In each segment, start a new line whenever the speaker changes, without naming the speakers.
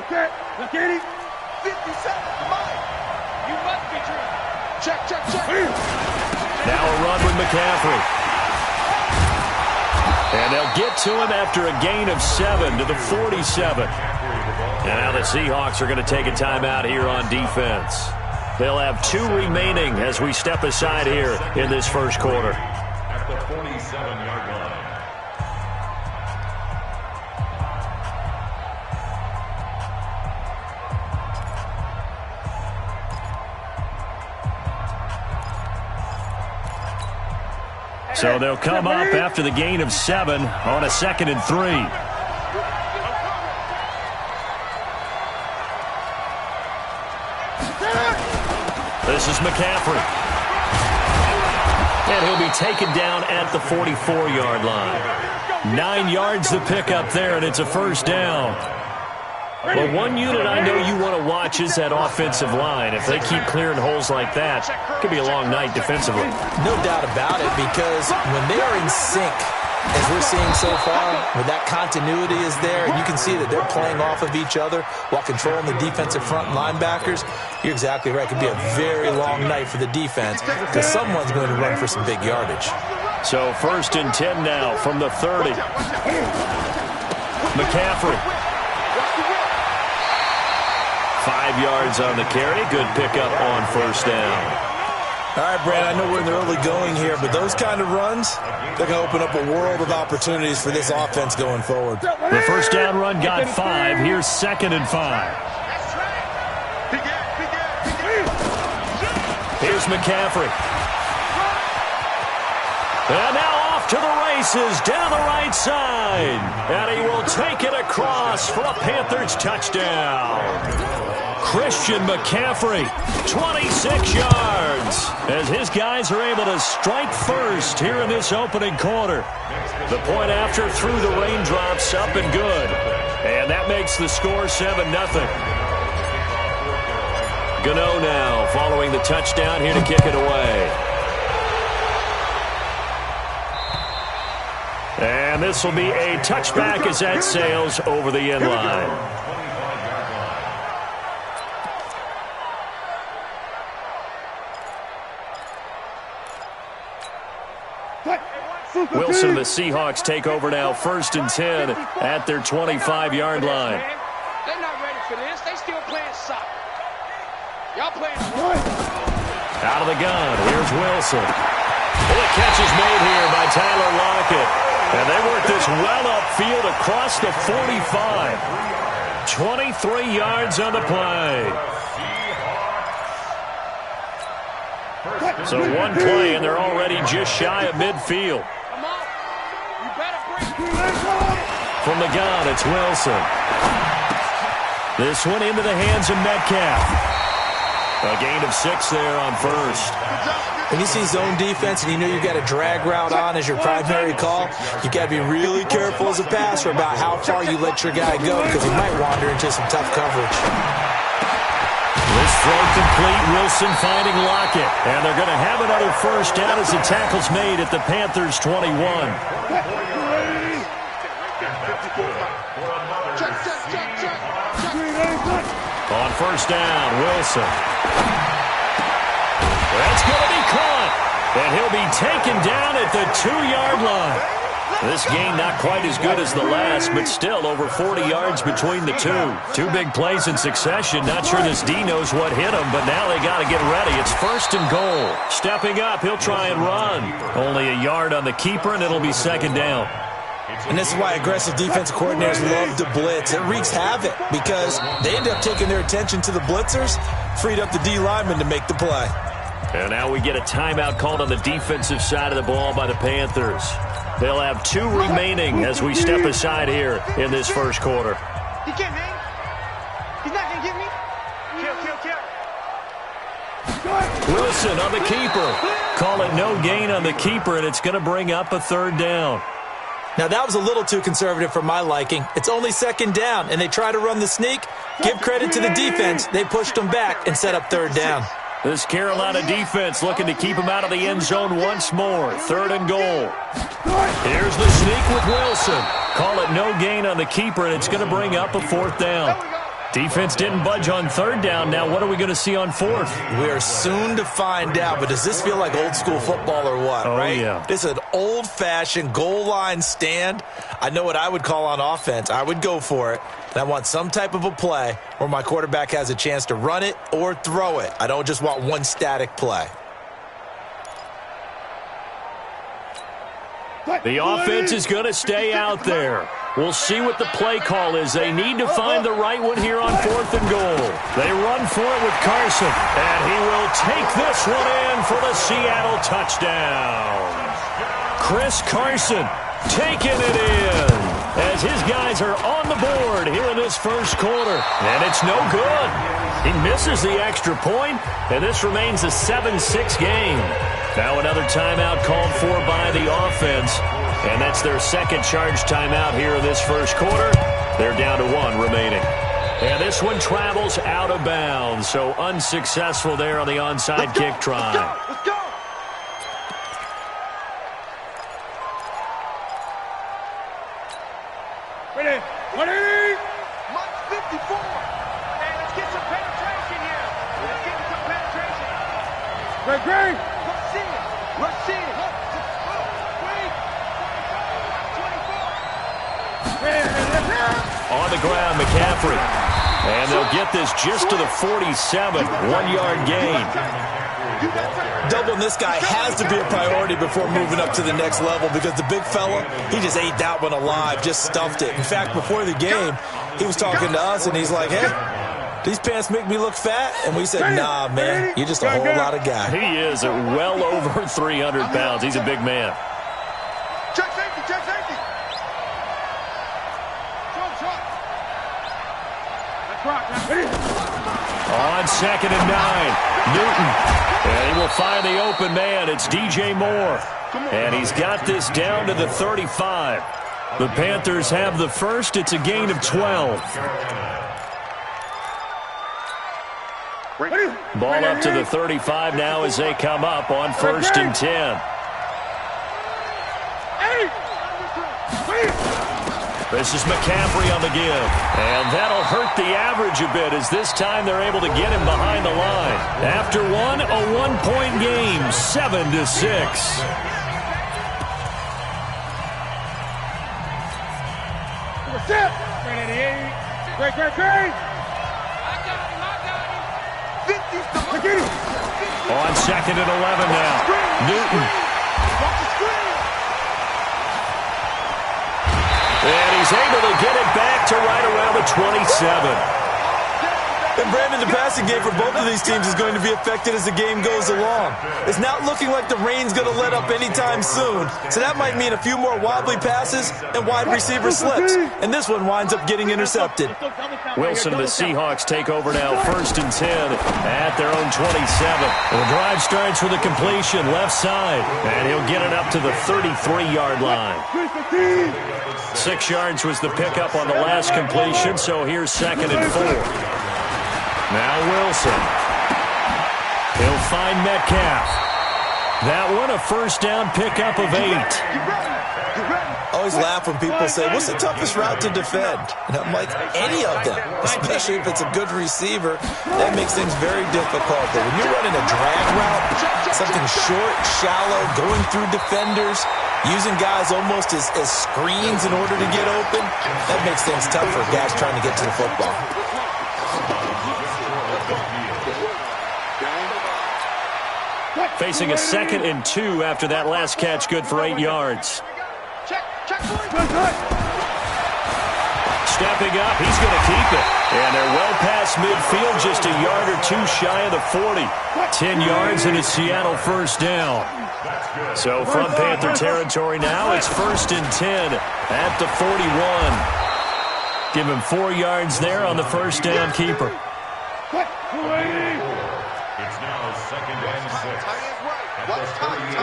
Okay, look at him.
57, Mike.
You must be true.
Check.
Now a run with McCaffrey. And they'll get to him after a gain of 7 to the 47. And now the Seahawks are going to take a timeout here on defense. They'll have 2 remaining as we step aside here in this first quarter.
At the 47-yard line.
So they'll come up after the gain of 7 on a 2nd and 3. This is McCaffrey. And he'll be taken down at the 44-yard line. 9 yards to pick up there, and it's a first down. Well, one unit I know you want to watch is that offensive line. If they keep clearing holes like that, it could be a long night defensively.
No doubt about it, because when they are in sync, as we're seeing so far, where that continuity is there, and you can see that they're playing off of each other while controlling the defensive front linebackers, you're exactly right. It could be a very long night for the defense because someone's going to run for some big yardage.
So 1st and 10 now from the 30. McCaffrey. 5 yards on the carry. Good pickup on first down.
All right, Brad, I know we're in the early going here, but those kind of runs, they're going to open up a world of opportunities for this offense going forward.
The first down run got 5. Here's 2nd and 5. Here's McCaffrey. And now off to the races down the right side. And he will take it across for a Panthers touchdown. Christian McCaffrey, 26 yards, as his guys are able to strike first here in this opening quarter. The point after through the raindrops, up and good. And that makes the score 7-0. Gano now following the touchdown here to kick it away. And this will be a touchback as that sails over the end line. Wilson, the Seahawks take over now 1st and 10 at their 25-yard line.
They're not ready for this. They still playing soccer. Y'all playing.
Out of the gun, here's Wilson. Well, the catch is made here by Tyler Lockett. And they work this well upfield across the 45. 23 yards on the play. So one play, and they're already just shy of midfield. From the gun, it's Wilson. This one into the hands of Metcalf. A gain of 6 there on first.
When you see zone defense and you know you've got a drag route on as your primary call, you've got to be really careful as a passer about how far you let your guy go because he might wander into some tough coverage.
This throw complete, Wilson finding Lockett. And they're going to have another first down as the tackle's made at the Panthers' 21. On first down, Wilson. That's going to be caught. And he'll be taken down at the 2-yard line. This game not quite as good as the last, but still over 40 yards between the two. 2 big plays in succession. Not sure this D knows what hit him, but now they got to get ready. It's 1st and goal. Stepping up, he'll try and run. Only a yard on the keeper, and it'll be 2nd down.
And this is why aggressive defensive coordinators love to blitz. It wreaks havoc because they end up taking their attention to the blitzers, freed up the D lineman to make the play.
And now we get a timeout called on the defensive side of the ball by the Panthers. They'll have 2 remaining as we step aside here in this first quarter.
He can't hang. He's not going to get me. Kill.
Wilson on the keeper. Call it no gain on the keeper, and it's going to bring up a 3rd down.
Now, that was a little too conservative for my liking. It's only 2nd down, and they try to run the sneak. Give credit to the defense. They pushed them back and set up 3rd down.
This Carolina defense looking to keep him out of the end zone once more. 3rd and goal. Here's the sneak with Wilson. Call it no gain on the keeper, and it's going to bring up a 4th down. Defense didn't budge on third down. Now what are we going to see on fourth?
We are soon to find out, but does this feel like old school football or what, right?
Yeah.
This is an old-fashioned goal line stand. I know what I would call on offense. I would go for it. And I want some type of a play where my quarterback has a chance to run it or throw it. I don't just want one static play.
The offense is going to stay out there. We'll see what the play call is. They need to find the right one here on 4th and goal. They run for it with Carson, and he will take this one in for the Seattle touchdown. Chris Carson taking it in as his guys are on the board here in this first quarter. And it's no good. He misses the extra point, and this remains a 7-6 game. Now another timeout called for by the offense, and that's their second charge timeout here in this first quarter. They're down to 1 remaining. And this one travels out of bounds, so unsuccessful there on the onside kick try.
Let's go!
Ready? Ready?
Mike 54!
Hey, let's get some penetration here. Let's get some penetration. Great.
Let's see it! Let's see it!
On the ground, McCaffrey. And they'll get this just to the 47, 1-yard gain.
Doubling this guy has to be a priority before moving up to the next level because the big fella, he just ate that one alive, just stuffed it. In fact, before the game, he was talking to us, and he's like, hey, these pants make me look fat? And we said, nah, man, you're just a whole lot of guy.
He is at well over 300 pounds. He's a big man.
Check safety! Check safety!
On 2nd and 9, Newton. And he will find the open man. It's DJ Moore. And he's got this down to the 35. The Panthers have the first. It's a gain of 12. Ball up to the 35 now as they come up on 1st and 10. This is McCaffrey on the give. And that'll hurt the average a bit as this time they're able to get him behind the line. After one, a 1-point game, 7-6.
Great.
On 2nd and 11 now. Newton. And he's able to get it back to right around the 27.
And Brandon, the passing game for both of these teams is going to be affected as the game goes along. It's not looking like the rain's going to let up anytime soon. So that might mean a few more wobbly passes and wide receiver slips. And this one winds up getting intercepted.
Wilson and the Seahawks take over now, 1st and 10 at their own 27. The drive starts with a completion left side, and he'll get it up to the 33-yard line. 6 yards was the pickup on the last completion, so here's 2nd and 4. Now Wilson. He'll find Metcalf. That one a first down pickup of 8.
I always laugh when people say, what's the toughest route to defend? And I'm like, any of them, especially if it's a good receiver. That makes things very difficult. But when you're running a drag route, something short, shallow, going through defenders, using guys almost as screens in order to get open, that makes things tough for guys trying to get to the football.
Facing a 2nd and 2 after that last catch, good for 8 yards. Stepping up, he's going to keep it. And they're well past midfield, just a yard or 2 shy of the 40. 10 yards and a Seattle first down. So from Panther territory now, it's 1st and 10 at the 41. Give him 4 yards there on the first down keeper.
It's now 2nd and 6. At the 39.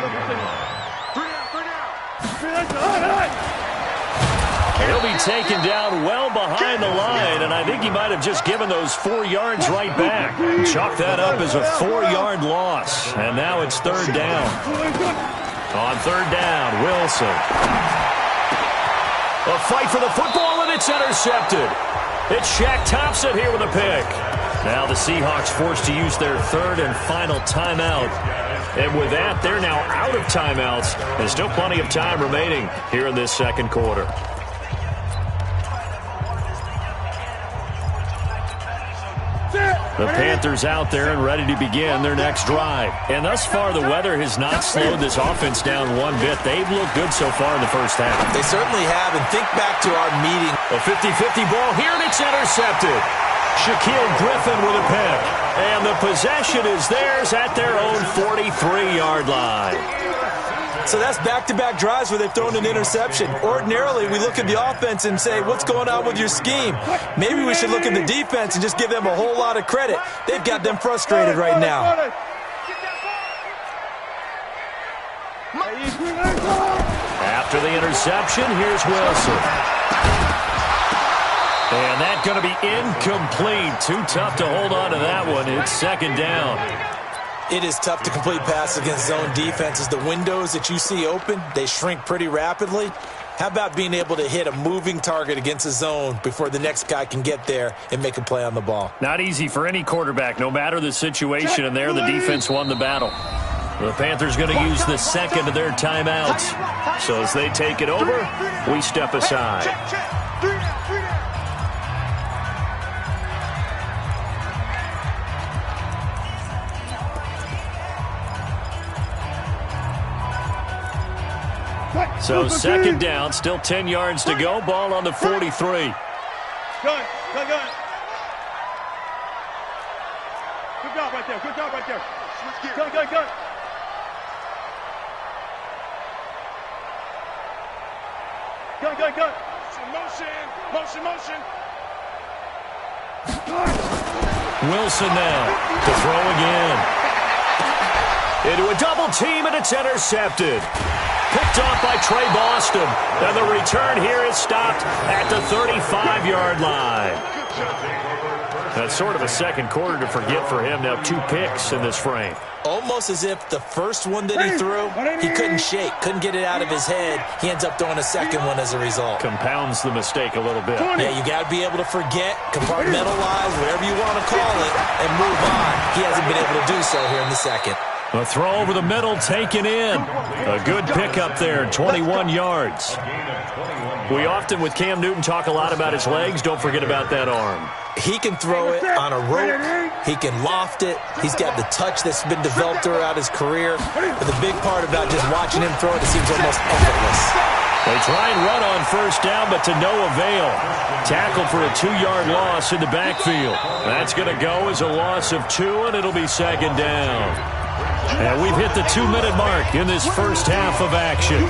He'll be taken down well behind the line, and I think he might have just given those 4 yards right back. Chalk that up as a 4-yard loss, and now it's 3rd down. On 3rd down, Wilson. A fight for the football, and it's intercepted. It's Shaq Thompson here with a pick. Now the Seahawks forced to use their third and final timeout. And with that, they're now out of timeouts. There's still plenty of time remaining here in this second quarter. The Panthers out there and ready to begin their next drive. And thus far, the weather has not slowed this offense down one bit. They've looked good so far in the first half.
They certainly have. And think back to our meeting.
A 50-50 ball here, and it's intercepted. Shaquille Griffin with a pick. And the possession is theirs at their own 43-yard line.
So that's back-to-back drives where they've thrown an interception. Ordinarily, we look at the offense and say, what's going on with your scheme? Maybe we should look at the defense and just give them a whole lot of credit. They've got them frustrated right now.
After the interception, here's Wilson. And that's going to be incomplete. Too tough to hold on to that one. It's second down.
It is tough to complete passes against zone defenses. The windows that you see open, they shrink pretty rapidly. How about being able to hit a moving target against a zone before the next guy can get there and make a play on the ball?
Not easy for any quarterback, no matter the situation, and there the defense won the battle. The Panthers going to use the second of their timeouts. So as they take it over, we step aside. So second down, still 10 yards to go. Ball on the 43.
Gun. Good job right there. Good job right there. Gun. Gun. Motion.
Wilson now to throw again. Into a double team, and it's intercepted. Picked off by Trey Boston. And the return here is stopped at the 35-yard line. That's sort of a second quarter to forget for him. Now 2 picks in this frame.
Almost as if the first one that he threw, he couldn't shake, couldn't get it out of his head. He ends up throwing a second one as a result.
Compounds the mistake a little bit.
Yeah, you got to be able to forget, compartmentalize, whatever you want to call it, and move on. He hasn't been able to do so here in the second.
A throw over the middle taken in. A good pickup there, 21 yards. We often, with Cam Newton, talk a lot about his legs. Don't forget about that arm.
He can throw it on a rope. He can loft it. He's got the touch that's been developed throughout his career. But the big part about just watching him throw it, it seems almost effortless.
They try and run on first down, but to no avail. Tackled for a 2-yard loss in the backfield. That's going to go as a loss of 2, and it'll be second down. And we've hit the 2-minute mark in this first half of action.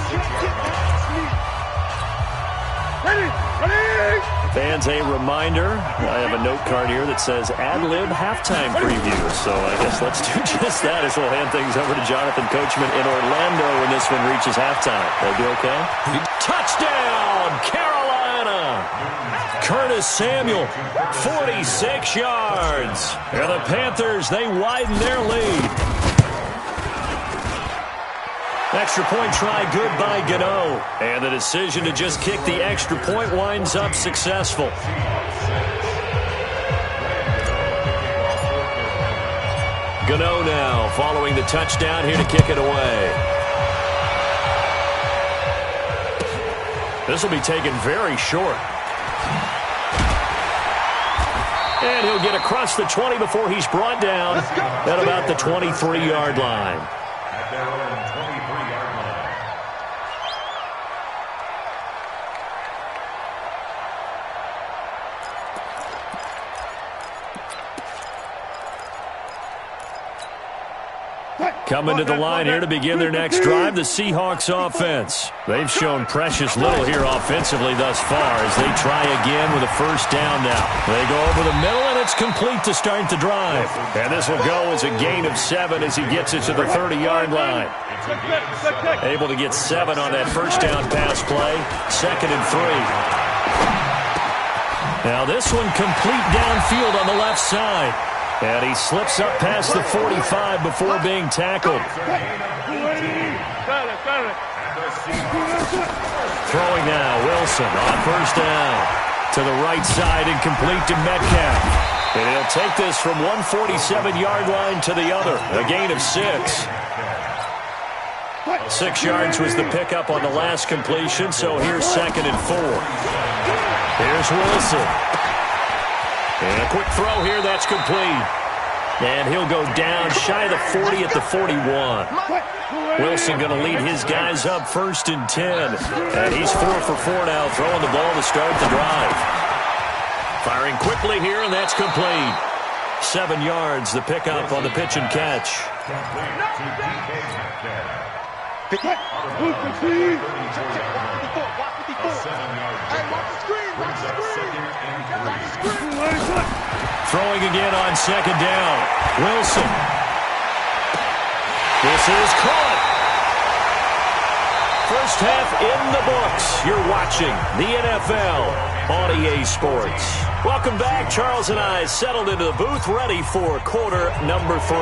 Fans, a reminder, I have a note card here that says ad-lib halftime preview. So I guess let's do just that as we'll hand things over to Jonathan Coachman in Orlando when this one reaches halftime. That'll be okay? Touchdown, Carolina! Curtis Samuel, 46 yards. And the Panthers, they widen their lead. Extra point try good by Gano. And the decision to just kick the extra point winds up successful. Gano now following the touchdown here to kick it away. This will be taken very short. And he'll get across the 20 before he's brought down at about the 23-yard line. Coming to the line here to begin their next drive, the Seahawks offense. They've shown precious little here offensively thus far as they try again with a first down now. They go over the middle, and it's complete to start the drive. And this will go as a gain of 7 as he gets it to the 30-yard line. Able to get 7 on that first down pass play. 2nd and 3. Now this one complete downfield on the left side. And he slips up past the 45 before being tackled. Throwing now, Wilson on first down. To the right side and complete to Metcalf. And he'll take this from 147-yard line to the other. A gain of 6. 6 yards was the pickup on the last completion, so here's 2nd and 4. Here's Wilson. And a quick throw here, that's complete. And he'll go down shy of the 40 at the 41. Wilson going to lead his guys up 1st and 10. And he's 4 for 4 now, throwing the ball to start the drive. Firing quickly here, and that's complete. 7 yards, the pickup on the pitch and catch. Throwing again on 2nd down. Wilson. This is caught. First half in the books. You're watching the NFL on EA Sports. Welcome back. Charles and I settled into the booth, ready for quarter number 3.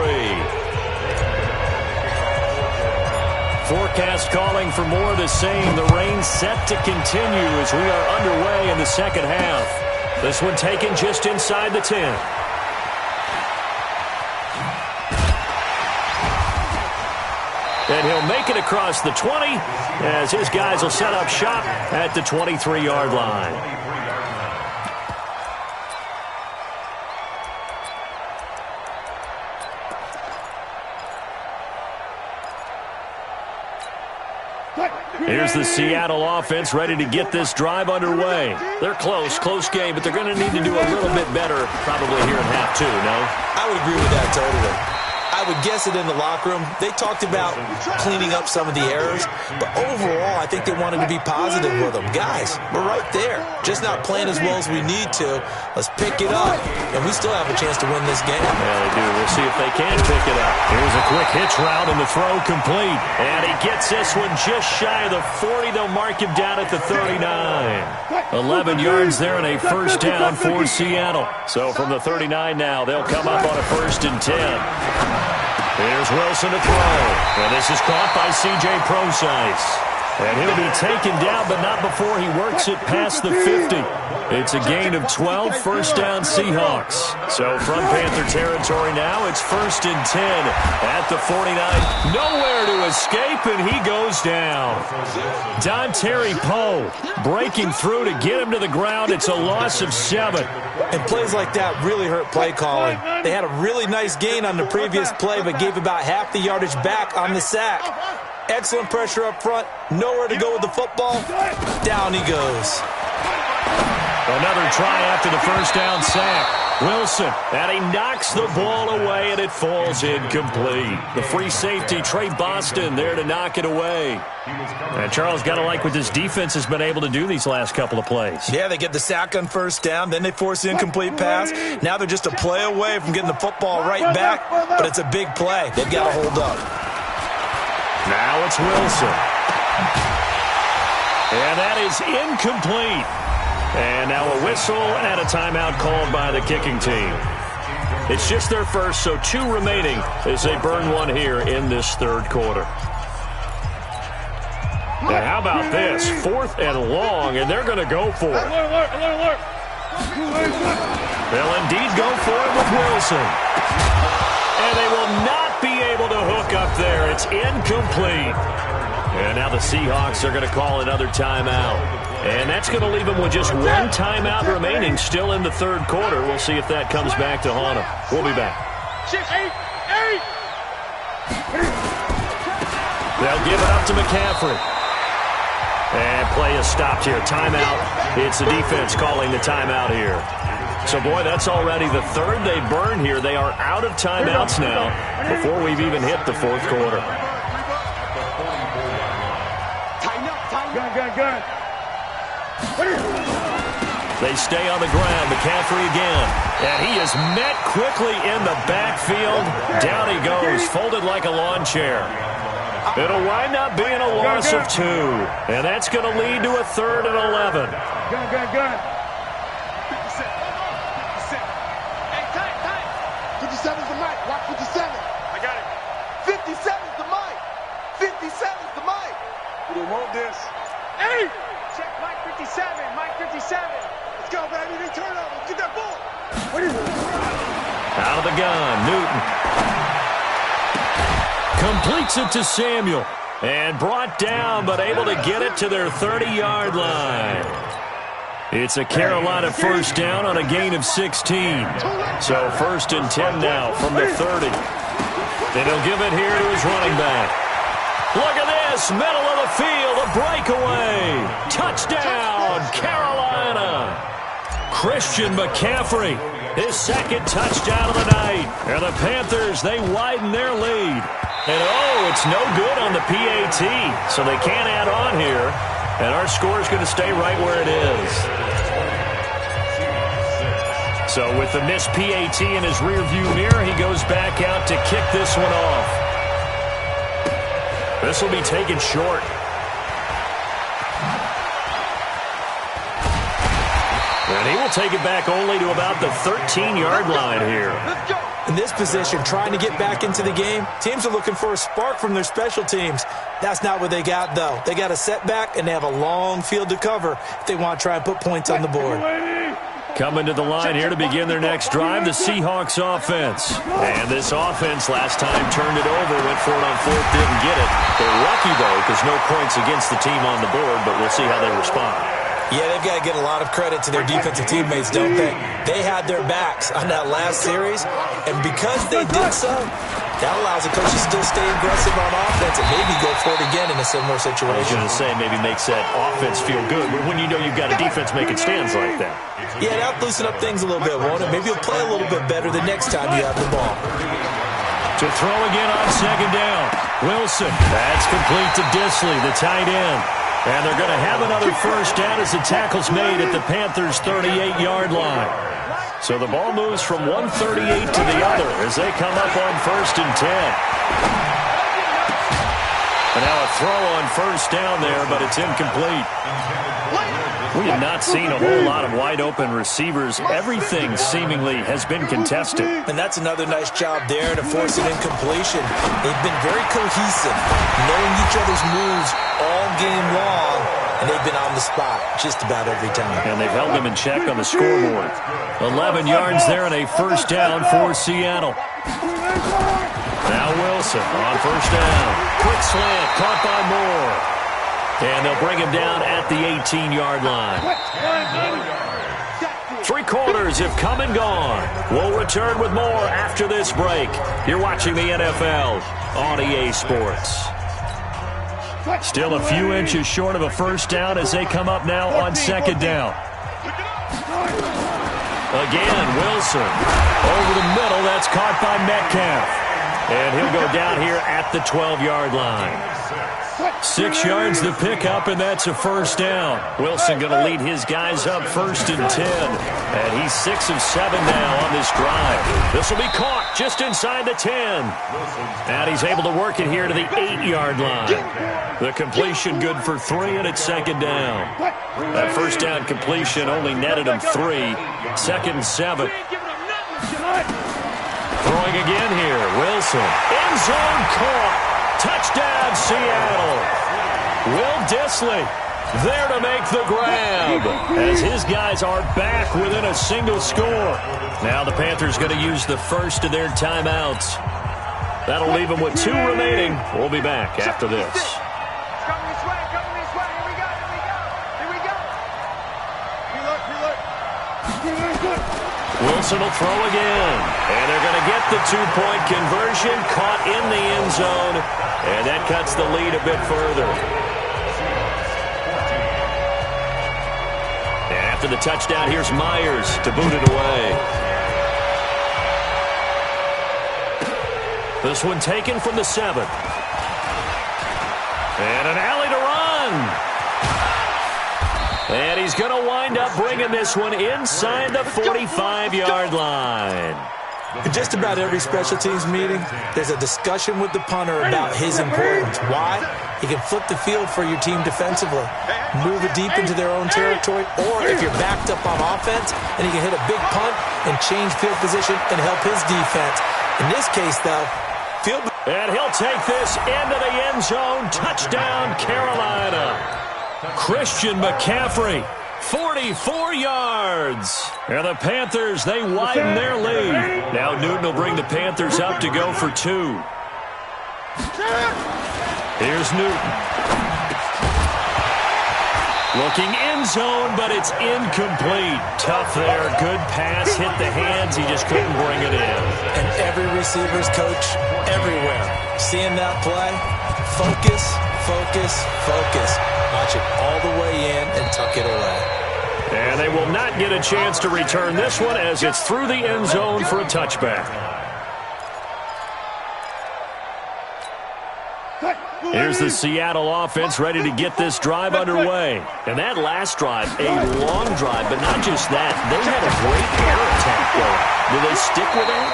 Forecast calling for more of the same. The rain set to continue as we are underway in the second half. This one taken just inside the 10. And he'll make it across the 20 as his guys will set up shop at the 23-yard line. Here's the Seattle offense ready to get this drive underway. They're close game, but they're going to need to do a little bit better probably here in half 2, no?
I would agree with that totally. I would guess it in the locker room. They talked about cleaning up some of the errors, but overall, I think they wanted to be positive with them. Guys, we're right there. Just not playing as well as we need to. Let's pick it up, and we still have a chance to win this game.
Yeah, they do. We'll see if they can pick it up. Here's a quick hitch route, and the throw complete. And he gets this one just shy of the 40. They'll mark him down at the 39. 11 yards there and a first down for Seattle. So from the 39 now, they'll come up on a 1st and 10. Here's Wilson to throw. And this is caught by C.J. Procise. And he'll be taken down, but not before he works it past the 50. It's a gain of 12, first down Seahawks. So from Panther territory now, it's 1st and 10 at the 49. Nowhere to escape, and he goes down. Dontari Poe breaking through to get him to the ground. It's a loss of 7.
And plays like that really hurt play calling. They had a really nice gain on the previous play, but gave about half the yardage back on the sack. Excellent pressure up front. Nowhere to go with the football. Down he goes.
Another try after the first down sack. Wilson, and he knocks the ball away, and it falls incomplete. The free safety, Trey Boston, there to knock it away. And Charles, got to like what this defense has been able to do these last couple of plays.
Yeah, they get the sack on first down, then they force the incomplete pass. Now they're just a play away from getting the football right back, but it's a big play. They've got to hold up.
Now it's Wilson. And that is incomplete. And now a whistle and a timeout called by the kicking team. It's just their first, so 2 remaining as they burn one here in this third quarter. And how about this? 4th and long, and they're going to go for it. They'll indeed go for it with Wilson. And they will not be able to hook up there. It's incomplete. And now the Seahawks are going to call another timeout. And that's going to leave them with just 1 timeout remaining still in the third quarter. We'll see if that comes back to haunt them. We'll be back. They'll give it up to McCaffrey. And play is stopped here. Timeout. It's the defense calling the timeout here. So, boy, that's already the 3rd they burn here. They are out of timeouts now before we've even hit the 4th quarter.
Gun.
They stay on the ground. McCaffrey again. And he is met quickly in the backfield. Down he goes, folded like a lawn chair. It'll wind up being a loss of 2. And that's going to lead to a 3rd and 11.
Gun. 57's the mic. Watch 57.
I got it.
57's the mic. 57's the mic.
We don't want this.
Hey!
Check Mike 57. Mike 57. Let's go, baby. Big turnover. Get that ball.
Out of the gun, Newton. Completes it to Samuel. And brought down, but able to get it to their 30-yard line. It's a Carolina first down on a gain of 16. So 1st and 10 now from the 30. And he'll give it here to his running back. Look at this, middle of the field, a breakaway. Touchdown, Carolina. Christian McCaffrey, his 2nd touchdown of the night. And the Panthers, they widen their lead. And, it's no good on the PAT, so they can't add on here. And our score is going to stay right where it is. So with the missed PAT in his rearview mirror, he goes back out to kick this one off. This will be taken short. And he will take it back only to about the 13-yard line here.
In this position, trying to get back into the game, teams are looking for a spark from their special teams. That's not what they got, though. They got a setback, and they have a long field to cover if they want to try and put points on the board.
Coming to the line here to begin their next drive, the Seahawks offense. And this offense last time turned it over, went for it on 4th, didn't get it. They're lucky, though, because no points against the team on the board, but we'll see how they respond.
Yeah, they've got to get a lot of credit to their defensive teammates, don't they? They had their backs on that last series, and because they did so, that allows the coach to still stay aggressive on offense and maybe go for it again in a similar situation.
I was going to say, maybe makes that offense feel good when you know you've got a defense making stands like that.
Yeah, that'll loosen up things a little bit, won't it? Maybe you'll play a little bit better the next time you have the ball.
To throw again on 2nd down. Wilson, that's complete to Disley, the tight end. And they're going to have another first down as the tackle's made at the Panthers' 38-yard line. So the ball moves from one 38 to the other as they come up on 1st and 10. And now a throw on first down there, but it's incomplete. We have not seen a whole lot of wide-open receivers. Everything seemingly has been contested.
And that's another nice job there to force an incompletion. They've been very cohesive, knowing each other's moves all game long, and they've been on the spot just about every time.
And they've held them in check on the scoreboard. 11 yards there and a first down for Seattle. Now Wilson on first down. Quick slant, caught by Moore. And they'll bring him down at the 18-yard line. 3 quarters have come and gone. We'll return with more after this break. You're watching the NFL on EA Sports. Still a few inches short of a first down as they come up now on 2nd down. Again, Wilson. Over the middle, that's caught by Metcalf. And he'll go down here at the 12-yard line. 6 yards the pickup, and that's a first down. Wilson going to lead his guys up 1st and 10. And he's 6 of 7 now on this drive. This will be caught just inside the 10. And he's able to work it here to the 8-yard line. The completion good for 3, and it's 2nd down. That first down completion only netted him 3. 2nd and 7. Throwing again here, Wilson. End zone caught. Touchdown, Seattle. Will Disley there to make the grab as his guys are back within a single score. Now the Panthers going to use the first of their timeouts. That'll leave them with 2 remaining. We'll be back after this.
Coming this way, coming this way. Here we go, here we go. Here we go.
Wilson will throw again. And they're going to get the 2-point conversion, caught in the end zone. And that cuts the lead a bit further. And after the touchdown, here's Myers to boot it away. This one taken from the 7. And an alley to run. And he's going to wind up bringing this one inside the 45-yard line.
In just about every special teams meeting, there's a discussion with the punter about his importance. Why? He can flip the field for your team defensively, move it deep into their own territory, or if you're backed up on offense, then he can hit a big punt and change field position and help his defense. In this case, though,
and he'll take this into the end zone. Touchdown, Carolina. Christian McCaffrey, 44 yards. And the Panthers, they widen their lead. Now Newton will bring the Panthers up to go for 2. Here's Newton. Looking end zone, but it's incomplete. Tough there. Good pass. Hit the hands. He just couldn't bring it in.
And every receiver's coach everywhere. Seeing that play, focus, focus, focus. Watch it all the way in and tuck it away.
And they will not get a chance to return this one as it's through the end zone for a touchback. Here's the Seattle offense ready to get this drive underway. And that last drive, a long drive, but not just that. They had a great air attack going. Do they stick with it?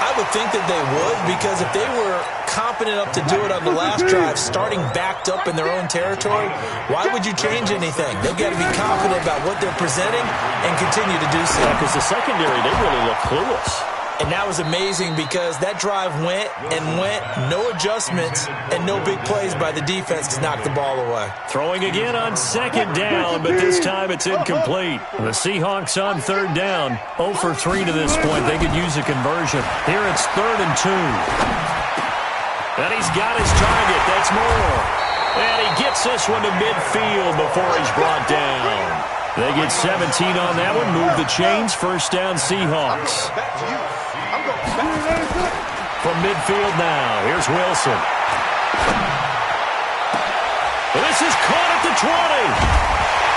I would think that they would, because if they were competent enough to do it on the last drive, starting backed up in their own territory, why would you change anything? They've got to be confident about what they're presenting and continue to do so.
Because the secondary, they really look clueless.
And that was amazing because that drive went and went, no adjustments, and no big plays by the defense to knock the ball away.
Throwing again on second down, but this time it's incomplete. The Seahawks on third down, 0 for 3 to this point. They could use a conversion. Here it's 3rd and 2. And he's got his target. That's more. And he gets this one to midfield before he's brought down. They get 17 on that one. Move the chains. First down, Seahawks. From midfield now, here's Wilson. This is caught at the 20.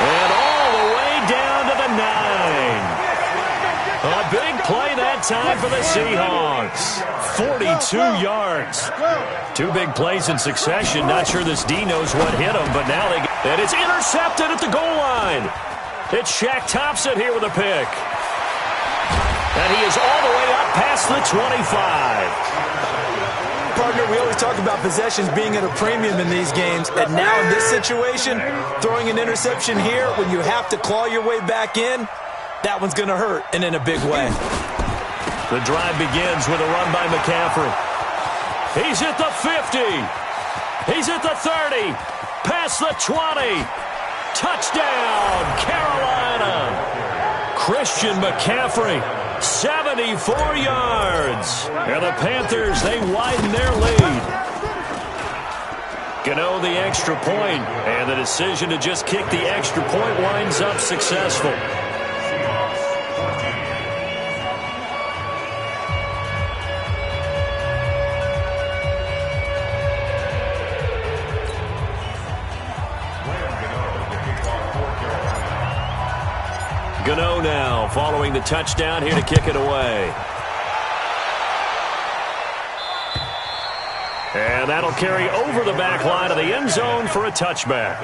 And all the way down to the 9. A big play that time for the Seahawks. 42 yards. 2 big plays in succession. Not sure this D knows what hit him, but now they get... And it's intercepted at the goal line. It's Shaq Thompson here with a pick. And he is all the way up past the 25.
Partner, we always talk about possessions being at a premium in these games, and now in this situation, throwing an interception here when you have to claw your way back in, that one's going to hurt, and in a big way.
The drive begins with a run by McCaffrey. He's at the 50. He's at the 30. Past the 20. Touchdown, Carolina. Christian McCaffrey, 74 yards. And the Panthers, they widen their lead. Gano the extra point, and the decision to just kick the extra point winds up successful. Gano now following the touchdown here to kick it away. And that'll carry over the back line of the end zone for a touchback.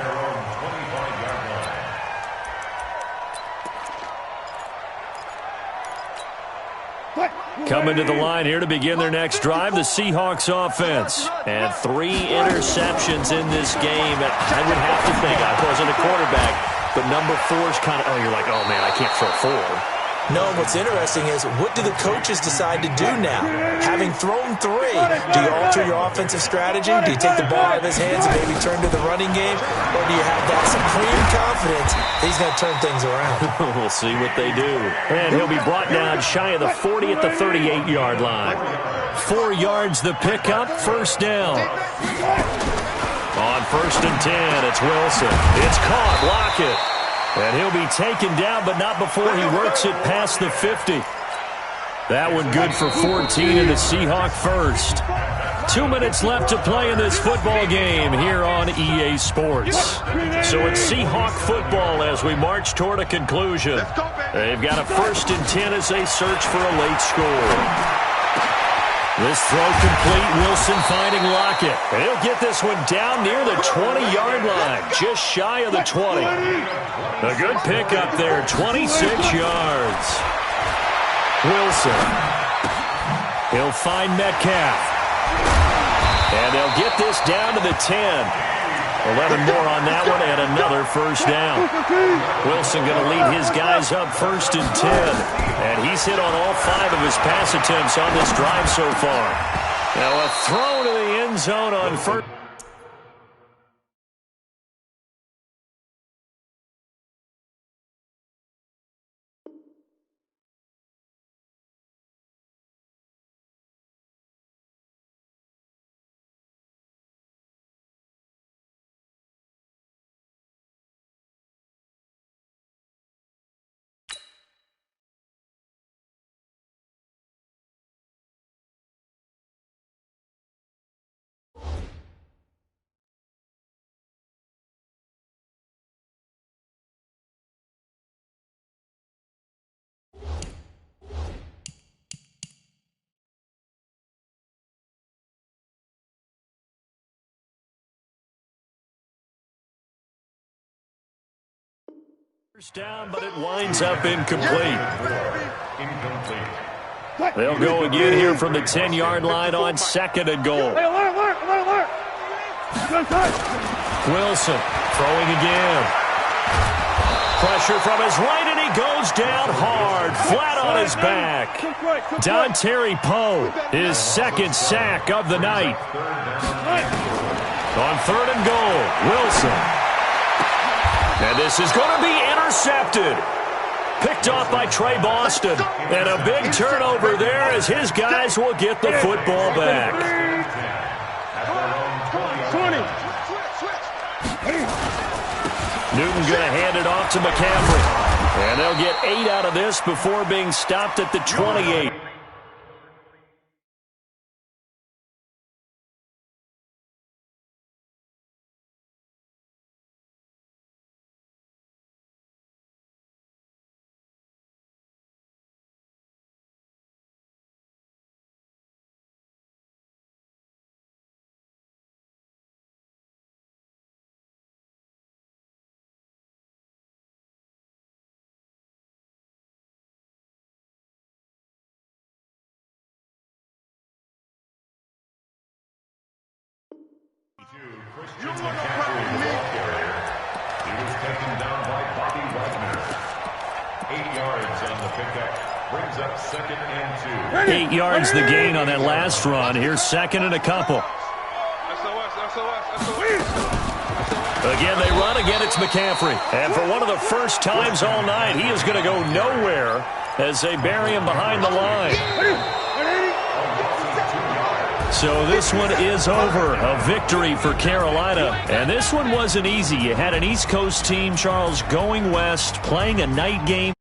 Coming to the line here to begin their next drive, the Seahawks offense. And 3 interceptions in this game. I would have to think, I wasn't a quarterback, but number 4's kind of, you're like, oh, man, I can't throw 4.
No, what's interesting is, what do the coaches decide to do now? Having thrown 3, do you alter your offensive strategy? Do you take the ball out of his hands and maybe turn to the running game? Or do you have that supreme confidence that he's going to turn things around?
We'll see what they do. And he'll be brought down shy of the 40 at the 38-yard line. 4 yards the pickup, first down. On 1st and 10, it's Wilson. It's caught, Lockett. And he'll be taken down, but not before he works it past the 50. That one good for 14 and the Seahawk first. 2 minutes left to play in this football game here on EA Sports. So it's Seahawk football as we march toward a conclusion. They've got a 1st and 10 as they search for a late score. This throw complete, Wilson finding Lockett. And he'll get this one down near the 20-yard line, just shy of the 20. A good pickup there, 26 yards. Wilson. He'll find Metcalf. And they'll get this down to the 10. 11 more on that one and another first down. Wilson going to lead his guys up 1st and 10. And he's hit on all 5 of his pass attempts on this drive so far. Now a throw to the end zone on 1st. First down, but it winds up incomplete. They'll go again here from the 10-yard line on 2nd and goal. Wilson throwing again. Pressure from his right, and he goes down hard, flat on his back. Dontari Poe, his 2nd sack of the night. On 3rd and goal, Wilson. And this is going to be intercepted. Picked off by Trey Boston. And a big turnover there as his guys will get the football back.
20.
Newton going to hand it off to McCaffrey. And they'll get 8 out of this before being stopped at the 28.
He was taken down by Bobby Wagner. 8 yards on the pickup. Brings up 2nd and 2.
8 yards the gain on that last run. Here's 2nd and a couple. Again, they run. Again, it's McCaffrey. And for one of the first times all night, he is going to go nowhere as they bury him behind the line. So this one is over. A victory for Carolina. And this one wasn't easy. You had an East Coast team, Charles, going west, playing a night game.